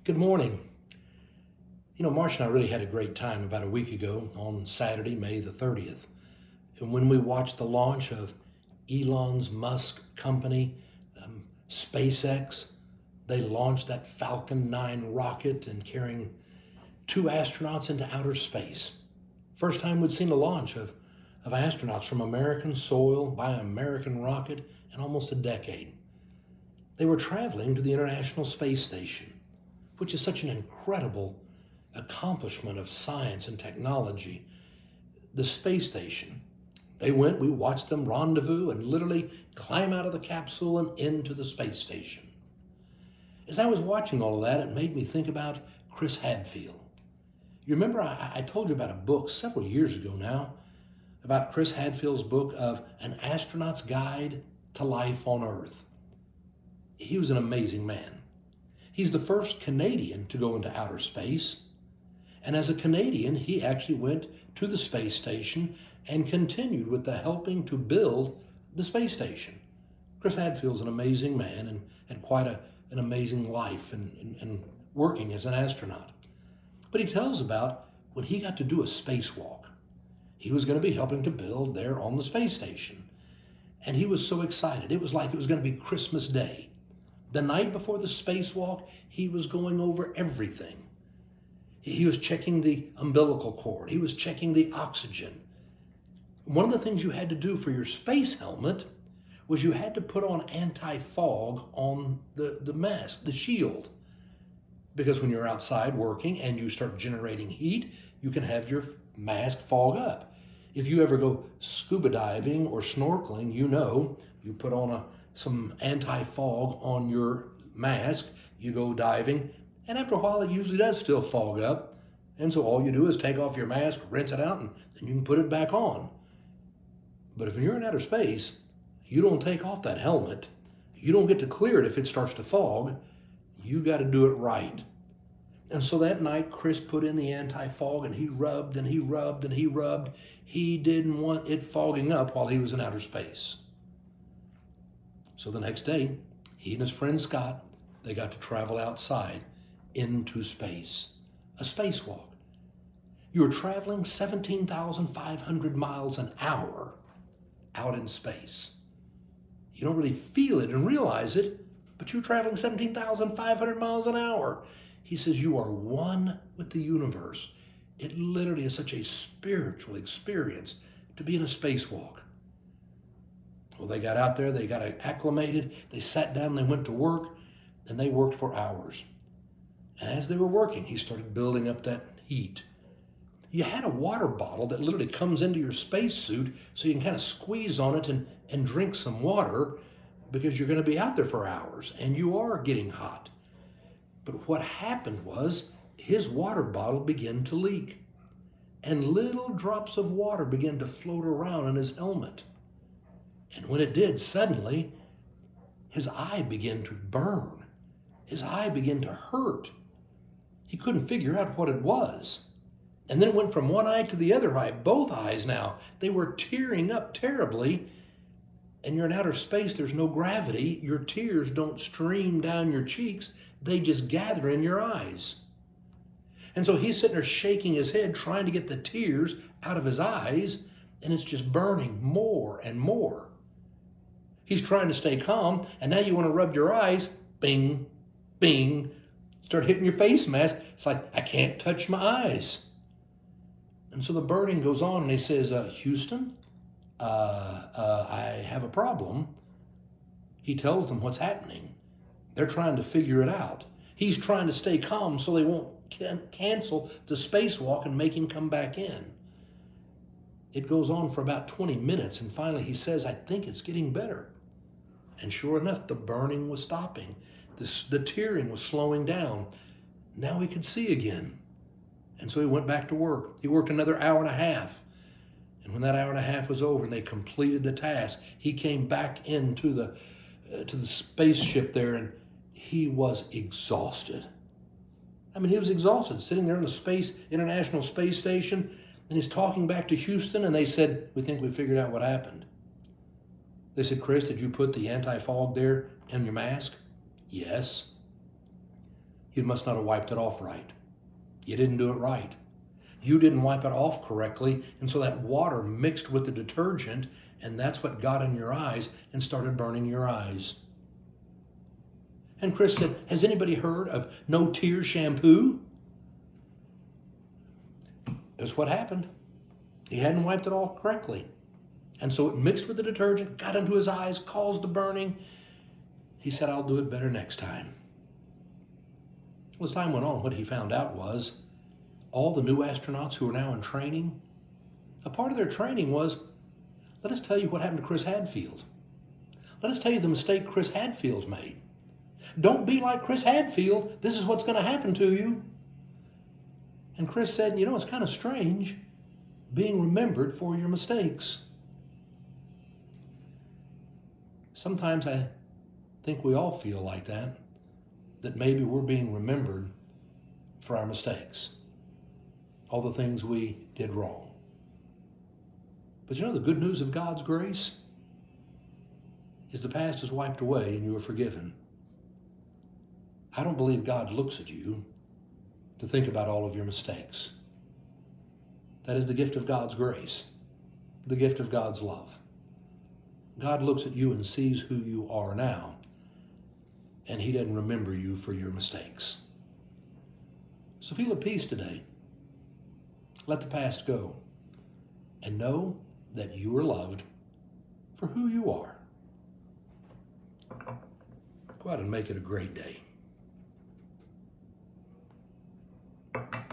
Good morning. Marcia and I really had a great time about a week ago on Saturday, May the 30th. And when we watched the launch of Elon Musk company, SpaceX, they launched that Falcon 9 rocket and carrying two astronauts into outer space. First time we'd seen a launch of astronauts from American soil by an American rocket in almost a decade. They were traveling to the International Space Station, which is such an incredible accomplishment of science and technology. The space station, we watched them rendezvous and literally climb out of the capsule and into the space station. As I was watching all of that, it made me think about Chris Hadfield. You remember I told you about a book several years ago now, about Chris Hadfield's book of An Astronaut's Guide to Life on Earth. He was an amazing man. He's the first Canadian to go into outer space. And as a Canadian, he actually went to the space station and continued with the helping to build the space station. Chris Hadfield's an amazing man and had quite an amazing life and working as an astronaut. But he tells about when he got to do a spacewalk. He was going to be helping to build there on the space station. And he was so excited. It was like it was going to be Christmas Day. The night before the spacewalk, he was going over everything. He was checking the umbilical cord. He was checking the oxygen. One of the things you had to do for your space helmet was you had to put on anti-fog on the mask, the shield. Because when you're outside working and you start generating heat, you can have your mask fog up. If you ever go scuba diving or snorkeling, you put on some anti-fog on your mask, you go diving, and after a while it usually does still fog up. And so all you do is take off your mask, rinse it out, and then you can put it back on. But if you're in outer space, you don't take off that helmet. You don't get to clear it if it starts to fog. You got to do it right. And so that night, Chris put in the anti-fog and he rubbed and he rubbed and he rubbed. He didn't want it fogging up while he was in outer space. So the next day, he and his friend Scott, they got to travel outside into space, a spacewalk. You're traveling 17,500 miles an hour out in space. You don't really feel it and realize it, but you're traveling 17,500 miles an hour. He says you are one with the universe. It literally is such a spiritual experience to be in a spacewalk. Well, they got out there, they got acclimated, they sat down, they went to work, and they worked for hours. And as they were working, he started building up that heat. You had a water bottle that literally comes into your spacesuit so you can kind of squeeze on it and drink some water because you're going to be out there for hours and you are getting hot. But what happened was his water bottle began to leak and little drops of water began to float around in his helmet. And when it did, suddenly his eye began to burn. His eye began to hurt. He couldn't figure out what it was. And then it went from one eye to the other eye, both eyes now. They were tearing up terribly. And you're in outer space, there's no gravity. Your tears don't stream down your cheeks. They just gather in your eyes. And so he's sitting there shaking his head, trying to get the tears out of his eyes, and it's just burning more and more. He's trying to stay calm, and now you want to rub your eyes, bing, bing, start hitting your face mask. It's like, I can't touch my eyes. And so the burning goes on, and he says, Houston, I have a problem. He tells them what's happening. They're trying to figure it out. He's trying to stay calm so they won't cancel the spacewalk and make him come back in. It goes on for about 20 minutes, and finally he says, I think it's getting better. And sure enough, the burning was stopping. The tearing was slowing down. Now he could see again. And so he went back to work. He worked another hour and a half. And when that hour and a half was over and they completed the task, he came back into to the spaceship there, and he was exhausted. I mean, he was exhausted, sitting there in the International Space Station, and he's talking back to Houston, and they said, we think we figured out what happened. They said, Chris, did you put the anti-fog there in your mask? Yes. You must not have wiped it off right. You didn't do it right. You didn't wipe it off correctly, and so that water mixed with the detergent, and that's what got in your eyes and started burning your eyes. And Chris said, has anybody heard of no tears shampoo? That's what happened. He hadn't wiped it off correctly. And so it mixed with the detergent, got into his eyes, caused the burning. He said, I'll do it better next time. Well, as time went on, what he found out was all the new astronauts who are now in training, a part of their training was, let us tell you what happened to Chris Hadfield. Let us tell you the mistake Chris Hadfield made. Don't be like Chris Hadfield. This is what's going to happen to you. And Chris said, you know, it's kind of strange being remembered for your mistakes. Sometimes I think we all feel like that maybe we're being remembered for our mistakes, all the things we did wrong. But you know, the good news of God's grace is the past is wiped away and you are forgiven. I don't believe God looks at you to think about all of your mistakes. That is the gift of God's grace, the gift of God's love. God looks at you and sees who you are now, and he doesn't remember you for your mistakes. So feel at peace today. Let the past go, and know that you are loved for who you are. Go out and make it a great day.